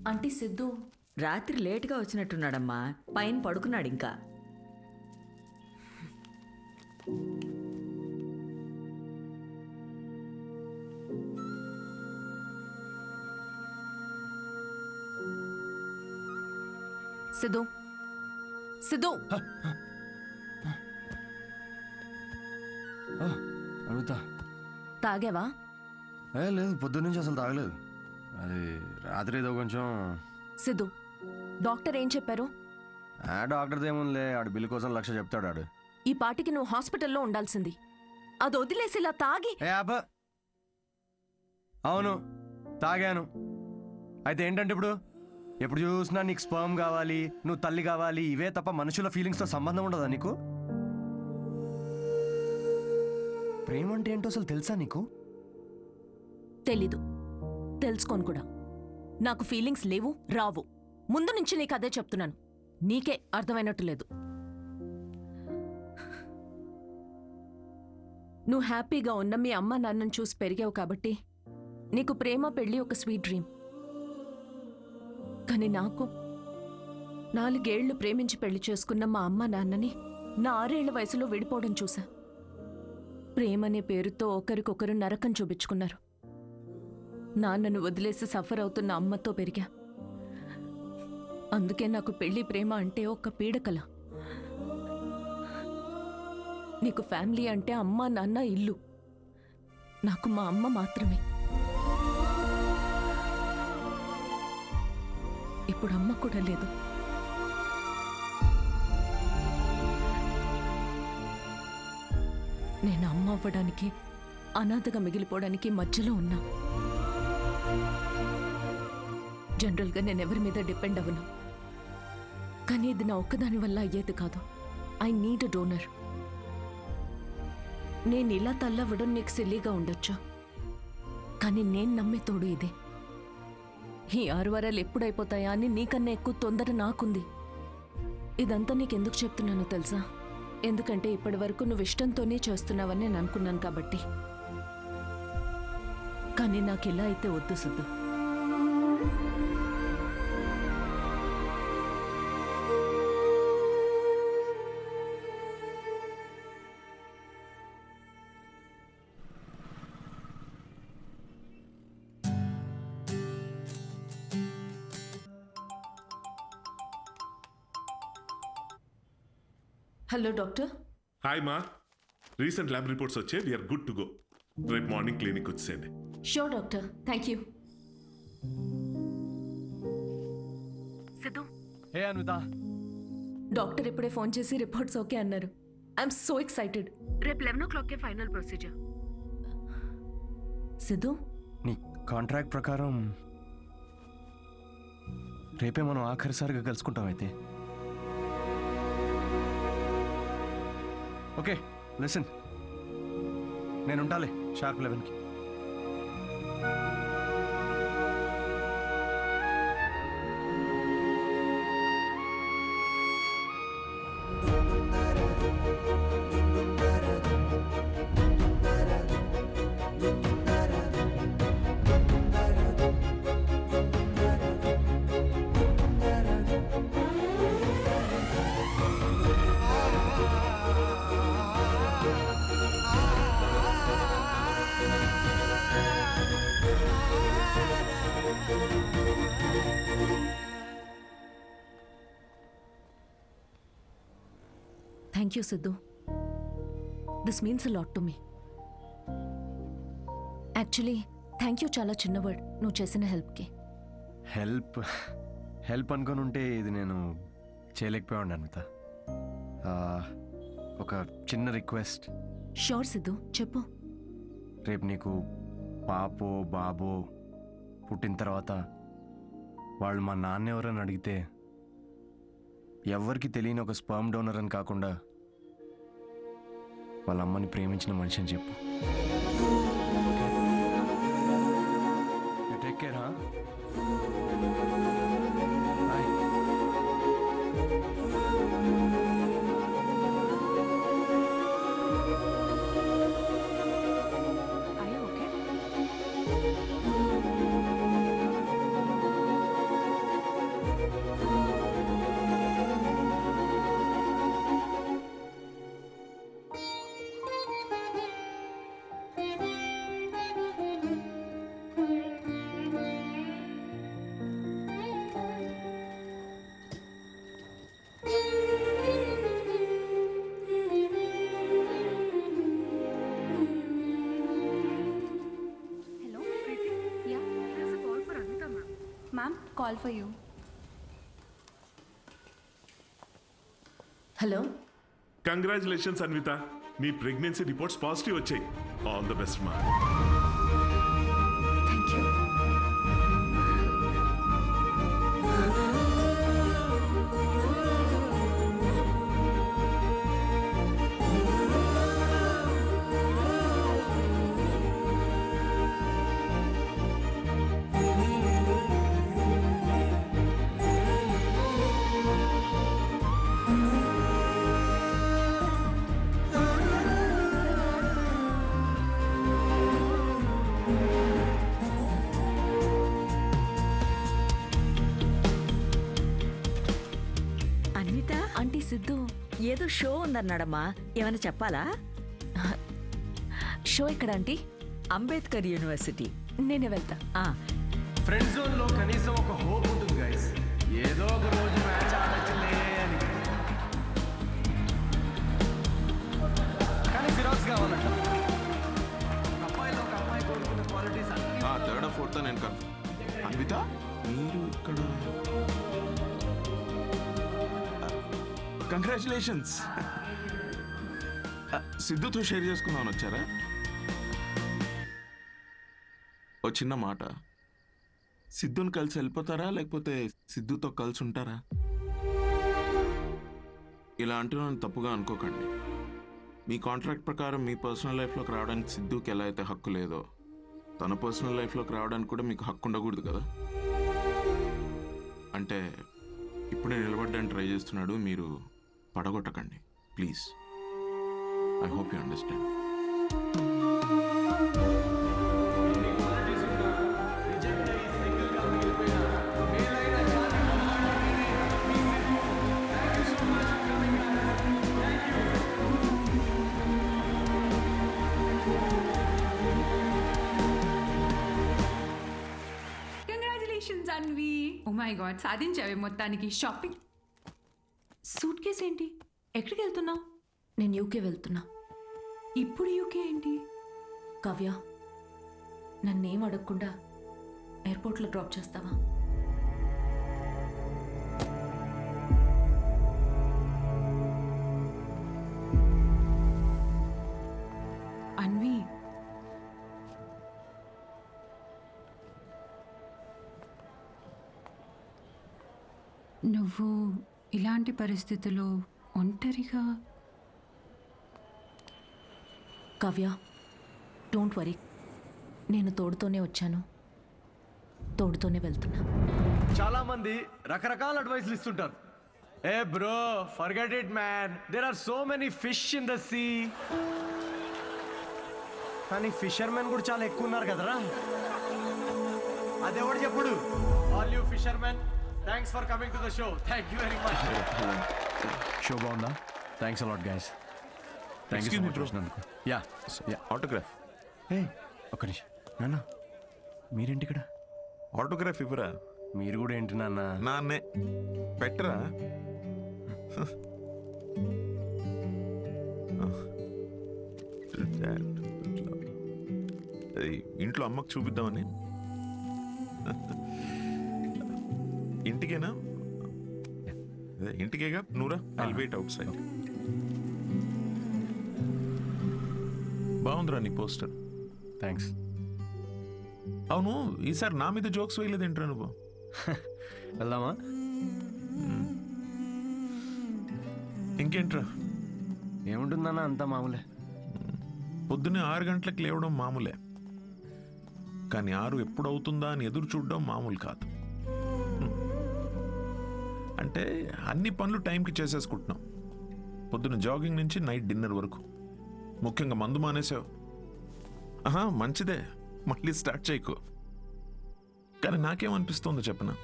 Aunty Siddhu రాత్రి లేటుగా వచ్చినట్టున్నాడమ్మా. పైన పడుకున్నాడు ఇంకా. సిద్ధు సిద్ధు అడుగుతా. తాగావా? లేదు, పొద్దున్నుంచి అసలు తాగలేదు. అది రాత్రి ఏదో కొంచెం. సిద్ధు, డాక్టర్ ఏం చెప్పారు? డాక్టర్ది ఏముందిలే, ఆడు బిల్లు కోసం 1,00,000 చెప్తాడు ఆడు. ఈ పాటికి నువ్వు హాస్పిటల్లో ఉండాల్సింది. అది వదిలేసి ఇలా తాగి. అవును, తాగాను. అయితే ఏంటంటే ఇప్పుడు ఎప్పుడు చూసినా నీకు స్పర్మ్ కావాలి, నువ్వు తల్లి కావాలి, ఇవే తప్ప మనుషుల ఫీలింగ్స్తో సంబంధం ఉండదా నీకు? ప్రేమ అంటే ఏంటో అసలు తెలుసా నీకు? తెలీదు, తెలుసుకోను కూడా. నాకు ఫీలింగ్స్ లేవు, రావు. ముందు నుంచి నీకు అదే చెప్తున్నాను. నీకే అర్థమైనట్టు లేదు. నువ్వు హ్యాపీగా ఉన్న మీ అమ్మ నాన్నను చూసి పెరిగావు కాబట్టి నీకు ప్రేమ పెళ్లి ఒక స్వీట్ డ్రీమ్. కానీ నాకు 4 ఏళ్లు ప్రేమించి పెళ్లి చేసుకున్న మా అమ్మ నాన్నని నా 6 ఏళ్ల వయసులో విడిపోవడం చూసా. ప్రేమనే పేరుతో ఒకరికొకరు నరకం చూపించుకున్నారు. నాన్నను వదిలేసి సఫర్ అవుతున్న అమ్మతో పెరిగా. అందుకే నాకు పెళ్లి ప్రేమ అంటే ఒక పీడకల. నీకు ఫ్యామిలీ అంటే అమ్మ నాన్న ఇల్లు. నాకు మా అమ్మ మాత్రమే. ఇప్పుడు అమ్మ కూడా లేదు. నేను అమ్మ అవ్వడానికి, అనాథగా మిగిలిపోవడానికి మధ్యలో ఉన్నా. జనరల్గా నేను ఎవరి మీద డిపెండ్ అవ్వను. కానీ ఇది నా ఒక్కదాని వల్ల అయ్యేది కాదు. I need a donor. నేను ఇలా తల్లవ్వడం నీకు సిల్లీగా ఉండొచ్చు, కానీ నేను నమ్మే తోడు ఇదే. ఈ 6 వారాలు ఎప్పుడైపోతాయా అని నీకన్నా ఎక్కువ తొందర నాకుంది. ఇదంతా నీకెందుకు చెప్తున్నానో తెలుసా? ఎందుకంటే ఇప్పటి వరకు నువ్వు ఇష్టంతోనే చేస్తున్నావని నేను అనుకున్నాను కాబట్టి. కానీ నాకు ఇలా అయితే వద్దు సిద్ధు. Hello doctor. హాయ్ మా, రీసెంట్ ల్యాబ్ రిపోర్ట్స్ వచ్చే, వీఆర్ గుడ్ టు గో. రేపు మార్నింగ్ క్లినిక్ వచ్చేయండి. Sure doctor, thank you. Siddhu, ఏ అన్విత, డాక్టర్ ఇప్పుడే ఫోన్ చేసి రిపోర్ట్స్ ఓకే అన్నారు. I'm so excited. రేపు 11 o'clockకే ఫైనల్ ప్రొసీజర్. సిద్ధు, నీ కాంట్రాక్ట్ ప్రకారం రేపే మనం ఆఖరిసారిగా కలుసుకుంటాం. అయితే ఓకే, లిసన్, నేను ఉంటాలే షార్ప్ 11కి. Thank you Siddhu. This means a lot to me. Actually thank you చాలా చిన్న వర్డ్ నువ్వు చేసిన హెల్ప్కి. హెల్ప్ అనుకొని ఉంటే ఇది నేను చేయలేకపోయాను అన్విత. ఒక చిన్న రిక్వెస్ట్. షూర్ సిద్ధు, చెప్పు. రేపు నీకు పాపో బాబో పుట్టిన తర్వాత వాళ్ళు మా నాన్న ఎవరని అడిగితే ఎవరికి తెలియని ఒక స్పర్మ్ డోనర్ అని కాకుండా వాళ్ళ అమ్మని ప్రేమించిన మనిషి అని చెప్పు. Take care. Ma'am, call for you. Hello congratulations Anvitha, నీ ప్రెగ్నెన్సీ రిపోర్ట్స్ పాజిటివ్ వచ్చాయి. ఆల్ ద బెస్ట్ మా. Thank you. Anvitha, aunty Siddhu ఏదో షో ఉందన్నాడమ్మా, ఏమైనా చెప్పాలా? షో ఎక్కడ ఆంటీ? అంబేద్కర్ యూనివర్సిటీ. నేనే వెళ్తా. ఆ, ఫ్రెండ్ జోన్ లో కనీసం ఒక హోప్ ఉంటుంది గైస్, ఏదో ఒక రోజు మ్యాచ్ ఆడొచ్చులే అని. కానీ ఫిరాక్స్ కావాలంట. ఒక అమ్మాయిలో ఒక అమ్మాయి కోరుకున్న క్వాలిటీస్ అన్ని. థర్డ్ ఫోర్త్ నేను కన్ఫర్మ్. అన్విత, మీరు ఇక్కడ? కంగ్రాచులేషన్స్. సిద్ధుతో షేర్ చేసుకుందామని వచ్చారా? ఓ చిన్న మాట, సిద్ధుని కలిసి వెళ్ళిపోతారా లేకపోతే సిద్ధుతో కలిసి ఉంటారా? ఇలా అంటున్నాను తప్పుగా అనుకోకండి. మీ కాంట్రాక్ట్ ప్రకారం మీ పర్సనల్ లైఫ్లోకి రావడానికి సిద్ధుకి ఎలా అయితే హక్కు లేదో, తన పర్సనల్ లైఫ్లోకి రావడానికి కూడా మీకు హక్కు ఉండకూడదు కదా. అంటే ఇప్పుడే నిలబడడానికి ట్రై చేస్తున్నాడు, మీరు పడగొట్టకండి please. I hope you understand. Congratulations Anvi. Oh my God, సాధించావే మొత్తానికి. షాపింగ్. సూట్ కేస్ ఏంటి? ఎక్కడికి వెళ్తున్నావు? నేను యూకే వెళ్తున్నా. ఇప్పుడు యూకే ఏంటి? కావ్య, నన్నేం అడగకుండా ఎయిర్పోర్ట్లో డ్రాప్ చేస్తావా? అన్వి, నువ్వు ఇలాంటి పరిస్థితుల్లో ఒంటరిగా? కావ్య, డోంట్ వరీ, నేను తోడుతోనే వచ్చాను, తోడుతోనే వెళ్తున్నా. చాలా మంది రకరకాల అడ్వైస్లు ఇస్తుంటారు. ఏ bro, forget it man, there are so many fish in the sea. కానీ ఫిషర్మెన్ కూడా చాలా ఎక్కువ ఉన్నారు కదరా. అదెవడు చెప్పుడు? All you fishermen, thanks for coming to the show. Thank you very much. Show బాగుందా? Thanks a lot guys. Thank you so much వచ్చినందుకు. Yeah yeah. ఆటోగ్రాఫ్. ఏ ఒక్క నిమిషం నాన్న, మీరేంటి ఇక్కడ? ఆటోగ్రాఫ్ ఇవ్వరా? మీరు కూడా ఏంటి నాన్న? నాన్నే పెట్టరా? ఇంట్లో అమ్మకు చూపిద్దామని. ఇంటికేనా? ఇంటికేగా, నూరా. ఐల్ వెయిట్ అవుట్ సైడ్. బాగుందిరా నీ పోస్టర్. థ్యాంక్స్. అవును, ఈసారి నా మీద జోక్స్ వేయలేదేంట్రా నువ్వు? వెళ్దామా? ఇంకేంట్రా? ఏముంటుందన్న, అంతా మామూలే. పొద్దున్నే 6 గంటలకు లేవడం మామూలే, కానీ 6 ఎప్పుడు అవుతుందా అని ఎదురు చూడడం మామూలు కాదు. అంటే అన్ని పనులు టైంకి చేసేసుకుంటున్నాం. పొద్దున్న జాగింగ్ నుంచి నైట్ డిన్నర్ వరకు. ముఖ్యంగా మందు మానేసావు. మంచిదే, మళ్ళీ స్టార్ట్ చేయకు. కానీ నాకేమనిపిస్తోందో చెప్పనా,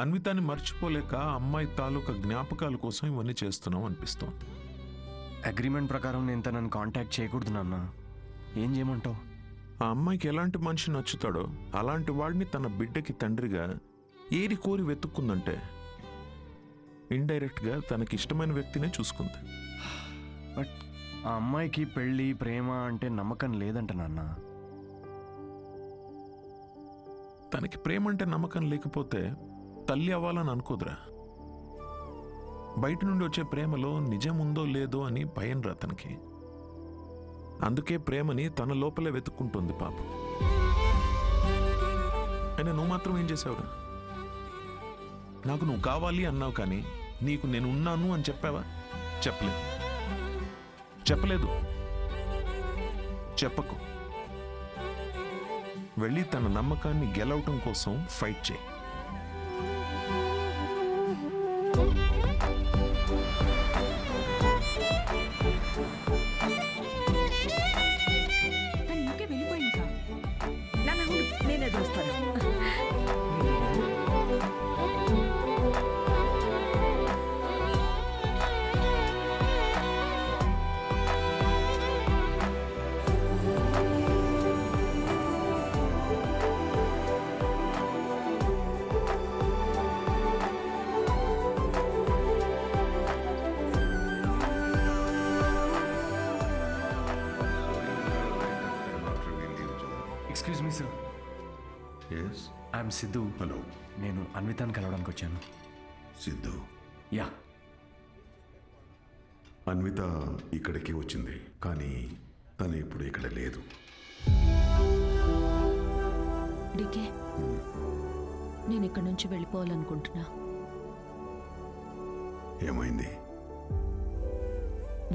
అన్వితాన్ని మర్చిపోలేక అమ్మాయి తాలూకా జ్ఞాపకాల కోసం ఇవన్నీ చేస్తున్నాం అనిపిస్తోంది. అగ్రిమెంట్ ప్రకారం నేను తనని కాంటాక్ట్ చేయకూడదు నాన్న. ఏం చేయమంటావు? ఆ అమ్మాయికి ఎలాంటి మనిషి నచ్చుతాడో అలాంటి వాడిని తన బిడ్డకి తండ్రిగా ఏరి కోరి వెతుక్కుందంటే ఇండైరెక్ట్గా తనకి ఇష్టమైన వ్యక్తినే చూసుకుంది. బట్ ఆ అమ్మాయికి పెళ్ళి, ప్రేమ అంటే నమ్మకం లేదంట నాన్న. తనకి ప్రేమ అంటే నమ్మకం లేకపోతే తల్లి అవ్వాలని అనుకోదురా. బయట నుండి వచ్చే ప్రేమలో నిజం ఉందో లేదో అని భయం రా తనకి. అందుకే ప్రేమని తన లోపలే వెతుక్కుంటుంది పాపం. అయినా నువ్వు మాత్రం ఏం చేసావురా? నాకు నువ్వు కావాలి అన్నావు, కానీ నీకు నేను ఉన్నాను అని చెప్పావా? చెప్పలేదు. చెప్పకు. వెళ్ళి తన నమ్మకాన్ని గెలవటం కోసం ఫైట్ చేయి. తను యూకే వెళ్ళిపోయిందా? నేనే చూస్తాను. Excuse me sir. Yes, I'm Siddhu. Hello. నేను అన్వితాన్ని కలవడానికి వచ్చాను. సిద్ధు, యా. అన్విత ఇక్కడికి వచ్చింది, కానీ తను ఇప్పుడు ఇక్కడ లేదు. డికే, నేను ఇక్కడి నుంచి వెళ్ళిపోవాలనుకుంటున్నా. ఏమైంది?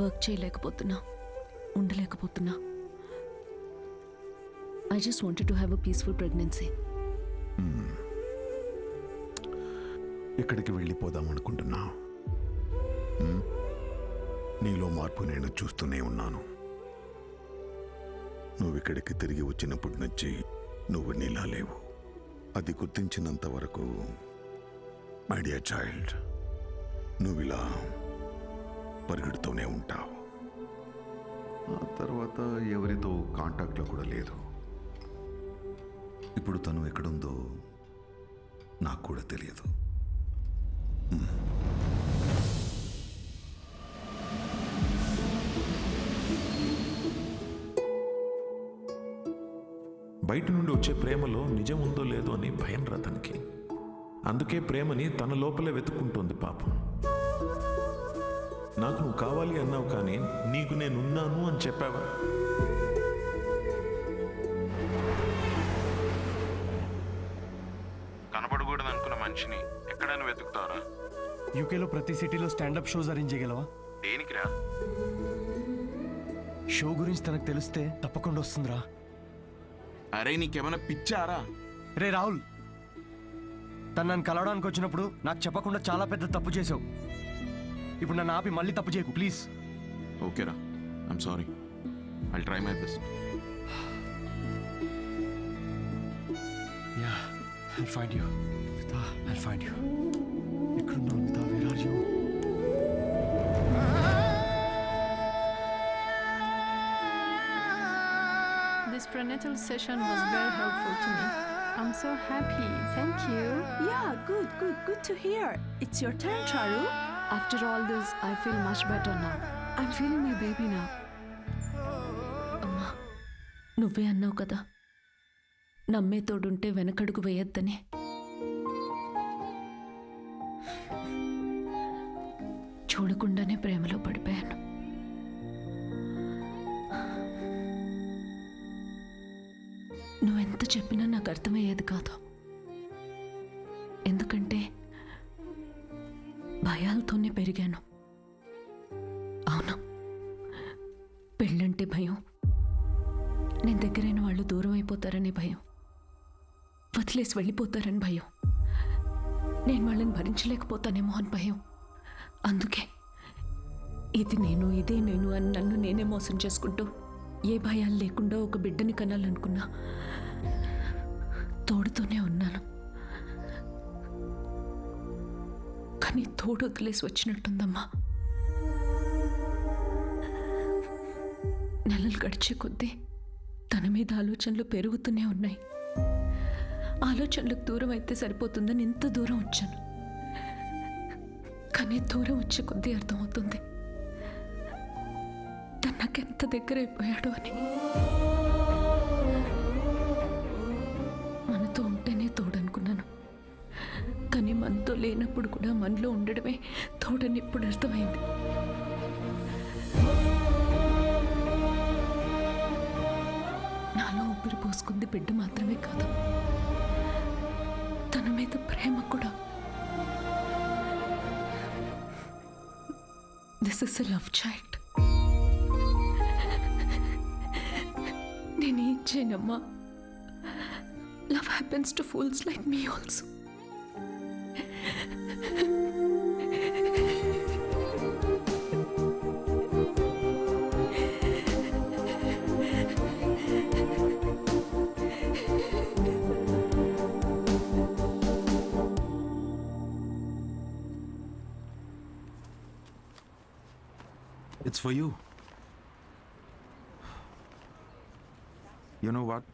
Work చేయలేకపోతున్నా, ఉండలేకపోతున్నా. I just wanted to have a peaceful pregnancy. ఎక్కడికి వెళ్ళిపోదాం అనుకుంటున్నా? నీలో మార్పు నేను చూస్తూనే ఉన్నాను. నువ్వు ఇక్కడికి తిరిగి వచ్చినప్పటి నుంచి నువ్వు నీలా లేవు. అది గుర్తించినంత వరకు మై డియర్ చైల్డ్, నువ్వు ఇలా పరిగెడుతూనే ఉంటావు. ఆ తర్వాత ఎవరితో కాంటాక్ట్లో కూడా లేదు. ఇప్పుడు తను ఎక్కడుందో నాకు కూడా తెలియదు. బయట నుండి వచ్చే ప్రేమలో నిజం ఉందో లేదో అని భయం రా తనకి. అందుకే ప్రేమని తన లోపలే వెతుక్కుంటుంది పాపం. నాకు నువ్వు కావాలి అన్నావు, కానీ నీకు నేనున్నాను అని చెప్పావా? కనపడకూడదు అనుకున్న మనిషిని ఎక్కడైనా వెతుకుతారా? యూకేలో ప్రతి సిటీలో స్టాండప్ షోస్ అరేంజ్ చేయగలవా? దేనికిరా? షో గురించి తనకు తెలిస్తే తప్పకుండా వస్తుందిరా. అరే నీకేమైనా పిచ్చారా? రే రాహుల్, తను నన్ను కలవడానికి వచ్చినప్పుడు నాకు చెప్పకుండా చాలా పెద్ద తప్పు చేసావు. ఇప్పుడు నన్ను ఆపి మళ్ళీ తప్పు చేయకు ప్లీజ్. ఓకేరా, I'm sorry. I'll try my best. Yeah, I'll find you. Vita, I'll find you. ఎక్కడున్నావు Vita? Where are you? This prenatal session was very helpful to me. I'm so happy. Thank you. Yeah, good to hear. It's your turn, Charu. After all this, I feel much better now. I'm feeling my baby now. అమ్మా, నువ్వే అన్నావు కదా, నమ్మే తోడుంటే వెనకడుగు వేయొద్దని. చూడకుండానే ప్రేమలో పడిపోయాను. నువ్వెంత చెప్పినా నాకు అర్థమయ్యేది కాదు. ఎందుకంటే భయాలతోనే పెరిగాను. అవును, పెళ్ళంటే భయం, నేను దగ్గరైన వాళ్ళు దూరం అయిపోతారనే భయం, వదిలేసి వెళ్ళిపోతారని భయం, నేను వాళ్ళని భరించలేకపోతానేమో అని భయం. అందుకే ఇది నేను, ఇదే నేను అని నన్ను నేనే మోసం చేసుకుంటూ ఏ భయాలు లేకుండా ఒక బిడ్డని కనాలనుకున్నా. తోడుతోనే ఉన్నాను, కానీ తోడు వదిలేసి వచ్చినట్టుందమ్మా. నెలలు గడిచే కొద్దీ తన మీద ఆలోచనలు పెరుగుతూనే ఉన్నాయి. ఆలోచనలకు దూరం అయితే సరిపోతుందని ఇంత దూరం వచ్చాను. కానీ దూరం వచ్చే కొద్దీ అర్థమవుతుంది తను నాకెంత దగ్గర అయిపోయాడు అని. మనతో ఉంటేనే కానీ మనతో లేనప్పుడు కూడా మనలో ఉండడమే తోడని ఇప్పుడు అర్థమైంది. నాలో ఊపిరి పోసుకుంది బిడ్డ మాత్రమే కాదు, తన మీద ప్రేమ కూడా. This is a love child. నేనేం చేయనమ్మా, love happens to fools like me also. It's for you. You know what?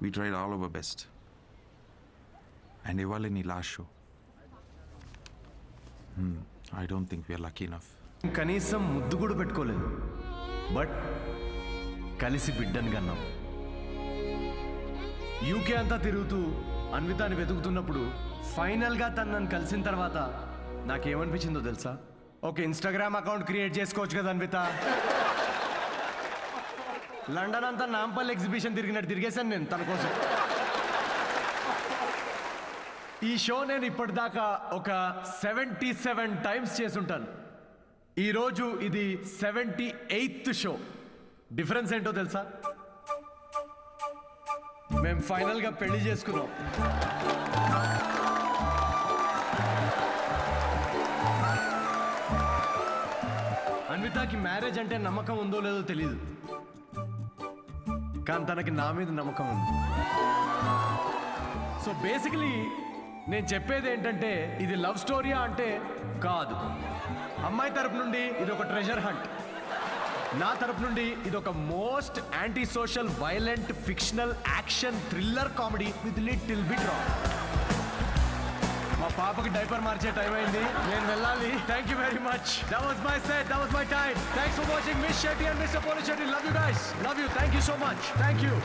We tried all our best. And ఇవాళ నీ last show. I don't think we are lucky enough. కనీసం ముద్దు కూడా పెట్టుకోలేదు, but కలిసి బిడ్డను కన్నాం. యూకే అంతా తిరుగుతూ అన్వితాని వెతుకుతున్నప్పుడు ఫైనల్గా తను నన్ను కలిసిన తర్వాత నాకేమనిపించిందో తెలుసా? ఒక ఇన్స్టాగ్రామ్ అకౌంట్ క్రియేట్ చేసుకోవచ్చు కదా అన్విత. లండన్ అంతా నాంపల్లి ఎగ్జిబిషన్ తిరిగినట్టు తిరిగేశాను నేను తన కోసం. ఈ షో నేను ఇప్పటిదాకా ఒక 77 టైమ్స్ చేసుంటాను. ఈరోజు ఇది 78th షో. డిఫరెన్స్ ఏంటో తెలుసా? మేము ఫైనల్గా పెళ్లి చేసుకున్నాం. అన్వితాకి మ్యారేజ్ అంటే నమ్మకం ఉందో లేదో తెలీదు, కానీ తనకి నా మీద నమ్మకం ఉంది. సో బేసికలీ నేను చెప్పేది ఏంటంటే, ఇది లవ్ స్టోరీయా అంటే కాదు. అమ్మాయి తరపు నుండి ఇది ఒక ట్రెజర్ హంట్, నా తరపు నుండి ఇది ఒక most anti social violent fictional action thriller comedy with little bit raw. మా పాపకి డైపర్ మార్చే టైం అయింది, నేను వెళ్ళాలి. Thank you very much. That was my set, that was my time. Thanks for watching Miss Shetty and Mister Polishetty. Love you guys, love you. Thank you so much. Thank you.